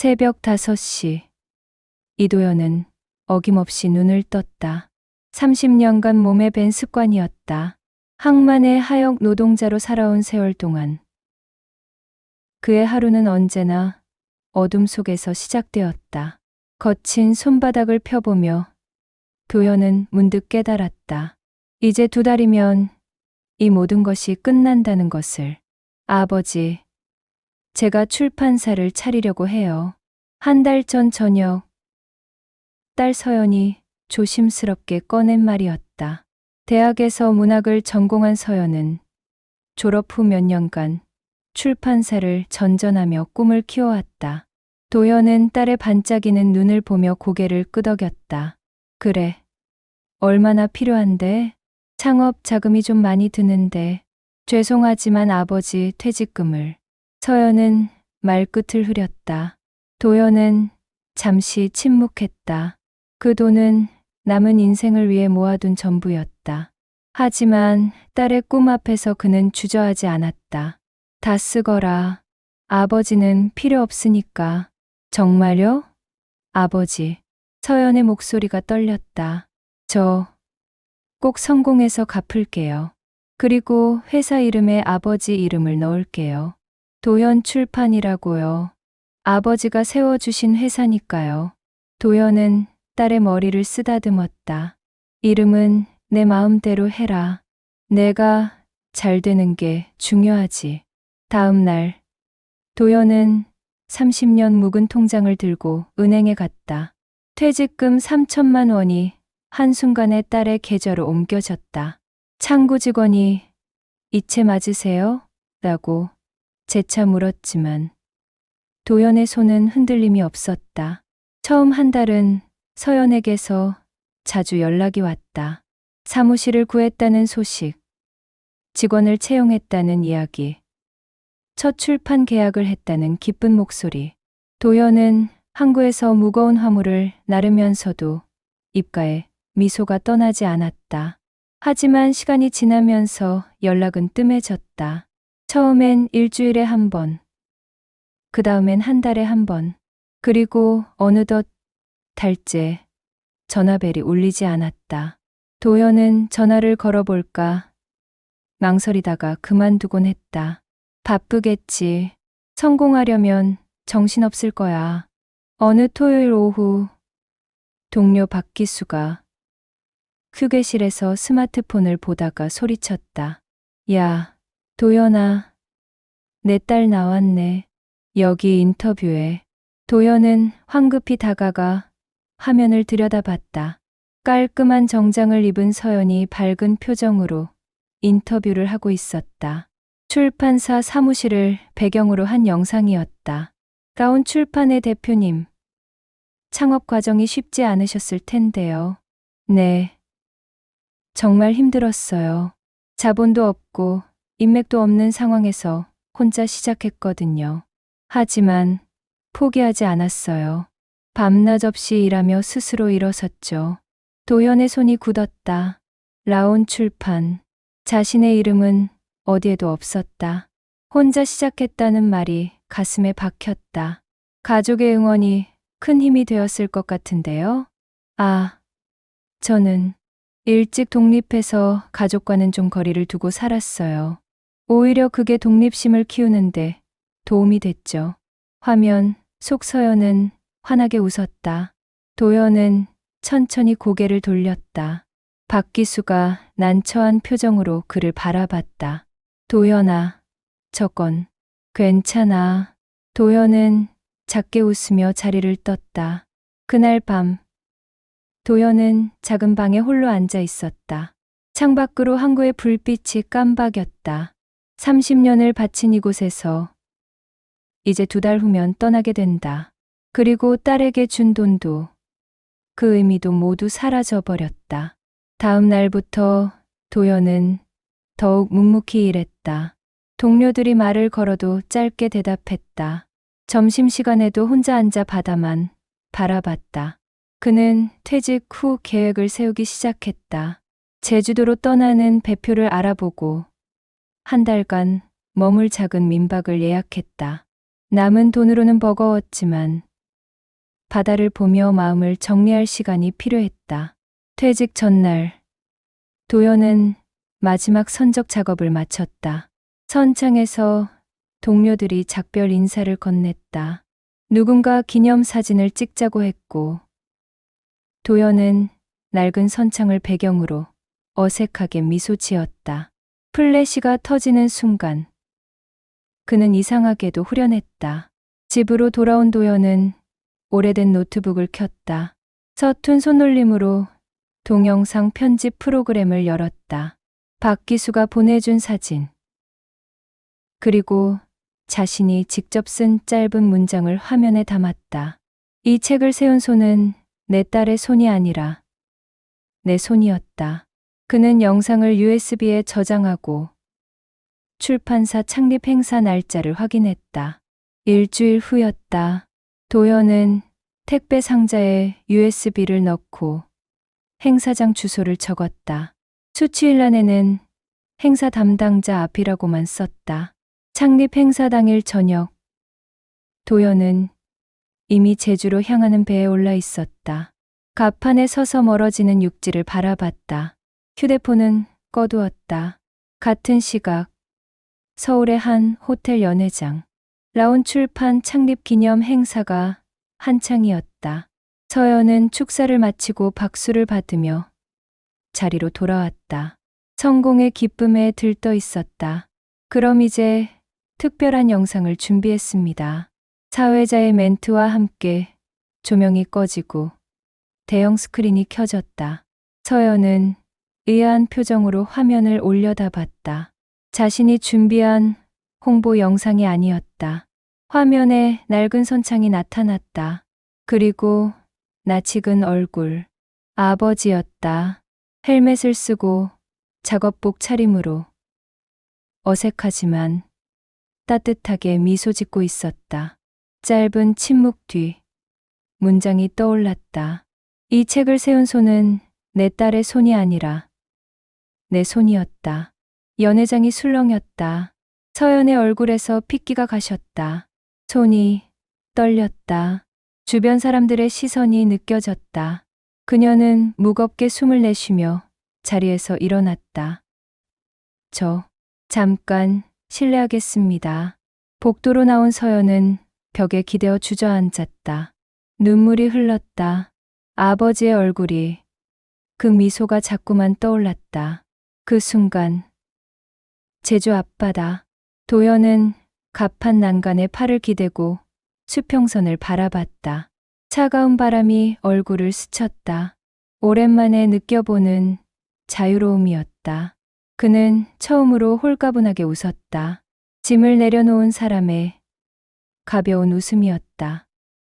새벽 5시. 이도연은 어김없이 눈을 떴다. 30년간 몸에 밴 습관이었다. 항만의 하역 노동자로 살아온 세월 동안 그의 하루는 언제나 어둠 속에서 시작되었다. 거친 손바닥을 펴보며 도연은 문득 깨달았다. 이제 2달이면 이 모든 것이 끝난다는 것을. 아버지, 제가 출판사를 차리려고 해요. 1달 전 저녁, 딸 서연이 조심스럽게 꺼낸 말이었다. 대학에서 문학을 전공한 서연은 졸업 후 몇 년간 출판사를 전전하며 꿈을 키워왔다. 도연은 딸의 반짝이는 눈을 보며 고개를 끄덕였다. 그래, 얼마나 필요한데? 창업 자금이 좀 많이 드는데. 죄송하지만 아버지 퇴직금을. 서연은 말끝을 흐렸다. 도연은 잠시 침묵했다. 그 돈은 남은 인생을 위해 모아둔 전부였다. 하지만 딸의 꿈 앞에서 그는 주저하지 않았다. 다 쓰거라. 아버지는 필요 없으니까. 정말요? 아버지. 서연의 목소리가 떨렸다. 저 꼭 성공해서 갚을게요. 그리고 회사 이름에 아버지 이름을 넣을게요. 도연 출판이라고요. 아버지가 세워주신 회사니까요. 도연은 딸의 머리를 쓰다듬었다. 이름은 내 마음대로 해라. 내가 잘 되는 게 중요하지. 다음 날, 도연은 30년 묵은 통장을 들고 은행에 갔다. 퇴직금 3천만 원이 한순간에 딸의 계좌로 옮겨졌다. 창구 직원이 이체 맞으세요? 라고 재차 물었지만 도연의 손은 흔들림이 없었다. 처음 1달은 서연에게서 자주 연락이 왔다. 사무실을 구했다는 소식, 직원을 채용했다는 이야기, 첫 출판 계약을 했다는 기쁜 목소리. 도연은 항구에서 무거운 화물을 나르면서도 입가에 미소가 떠나지 않았다. 하지만 시간이 지나면서 연락은 뜸해졌다. 처음엔 일주일에 1번, 그 다음엔 1달에 1번, 그리고 어느덧 달째 전화벨이 울리지 않았다. 도연은 전화를 걸어볼까 망설이다가 그만두곤 했다. 바쁘겠지. 성공하려면 정신없을 거야. 어느 토요일 오후, 동료 박기수가 휴게실에서 스마트폰을 보다가 소리쳤다. 야, 도연아, 내 딸 나왔네. 여기 인터뷰에. 도연은 황급히 다가가 화면을 들여다봤다. 깔끔한 정장을 입은 서연이 밝은 표정으로 인터뷰를 하고 있었다. 출판사 사무실을 배경으로 한 영상이었다. 가온 출판의 대표님, 창업 과정이 쉽지 않으셨을 텐데요. 네. 정말 힘들었어요. 자본도 없고 인맥도 없는 상황에서 혼자 시작했거든요. 하지만 포기하지 않았어요. 밤낮 없이 일하며 스스로 일어섰죠. 도연의 손이 굳었다. 라온 출판. 자신의 이름은 어디에도 없었다. 혼자 시작했다는 말이 가슴에 박혔다. 가족의 응원이 큰 힘이 되었을 것 같은데요. 아, 저는 일찍 독립해서 가족과는 좀 거리를 두고 살았어요. 오히려 그게 독립심을 키우는데 도움이 됐죠. 화면 속 서연은 환하게 웃었다. 도연은 천천히 고개를 돌렸다. 박기수가 난처한 표정으로 그를 바라봤다. 도연아, 저건 괜찮아. 도연은 작게 웃으며 자리를 떴다. 그날 밤, 도연은 작은 방에 홀로 앉아 있었다. 창밖으로 항구의 불빛이 깜박였다. 30년을 바친 이곳에서 이제 2달 후면 떠나게 된다. 그리고 딸에게 준 돈도 그 의미도 모두 사라져버렸다. 다음 날부터 도연은 더욱 묵묵히 일했다. 동료들이 말을 걸어도 짧게 대답했다. 점심시간에도 혼자 앉아 바다만 바라봤다. 그는 퇴직 후 계획을 세우기 시작했다. 제주도로 떠나는 배표를 알아보고 1달간 머물 작은 민박을 예약했다. 남은 돈으로는 버거웠지만 바다를 보며 마음을 정리할 시간이 필요했다. 퇴직 전날, 도연은 마지막 선적 작업을 마쳤다. 선창에서 동료들이 작별 인사를 건넸다. 누군가 기념 사진을 찍자고 했고, 도연은 낡은 선창을 배경으로 어색하게 미소 지었다. 플래시가 터지는 순간, 그는 이상하게도 후련했다. 집으로 돌아온 도연은 오래된 노트북을 켰다. 서툰 손놀림으로 동영상 편집 프로그램을 열었다. 박기수가 보내준 사진. 그리고 자신이 직접 쓴 짧은 문장을 화면에 담았다. 이 책을 세운 손은 내 딸의 손이 아니라 내 손이었다. 그는 영상을 USB에 저장하고 출판사 창립 행사 날짜를 확인했다. 일주일 후였다. 도연은 택배 상자에 USB를 넣고 행사장 주소를 적었다. 수취일란에는 행사 담당자 앞이라고만 썼다. 창립 행사 당일 저녁, 도연은 이미 제주로 향하는 배에 올라 있었다. 갑판에 서서 멀어지는 육지를 바라봤다. 휴대폰은 꺼두었다. 같은 시각, 서울의 한 호텔 연회장. 라온 출판 창립 기념 행사가 한창이었다. 서연은 축사를 마치고 박수를 받으며 자리로 돌아왔다. 성공의 기쁨에 들떠 있었다. 그럼 이제 특별한 영상을 준비했습니다. 사회자의 멘트와 함께 조명이 꺼지고 대형 스크린이 켜졌다. 서연은 의아한 표정으로 화면을 올려다봤다. 자신이 준비한 홍보 영상이 아니었다. 화면에 낡은 선창이 나타났다. 그리고 낯익은 얼굴. 아버지였다. 헬멧을 쓰고 작업복 차림으로 어색하지만 따뜻하게 미소 짓고 있었다. 짧은 침묵 뒤 문장이 떠올랐다. 이 책을 세운 손은 내 딸의 손이 아니라 내 손이었다. 연회장이 술렁였다. 서연의 얼굴에서 핏기가 가셨다. 손이 떨렸다. 주변 사람들의 시선이 느껴졌다. 그녀는 무겁게 숨을 내쉬며 자리에서 일어났다. 잠깐 실례하겠습니다. 복도로 나온 서연은 벽에 기대어 주저앉았다. 눈물이 흘렀다. 아버지의 얼굴이, 그 미소가 자꾸만 떠올랐다. 그 순간 제주 앞바다. 도연은 갑판 난간에 팔을 기대고 수평선을 바라봤다. 차가운 바람이 얼굴을 스쳤다. 오랜만에 느껴보는 자유로움이었다. 그는 처음으로 홀가분하게 웃었다. 짐을 내려놓은 사람의 가벼운 웃음이었다.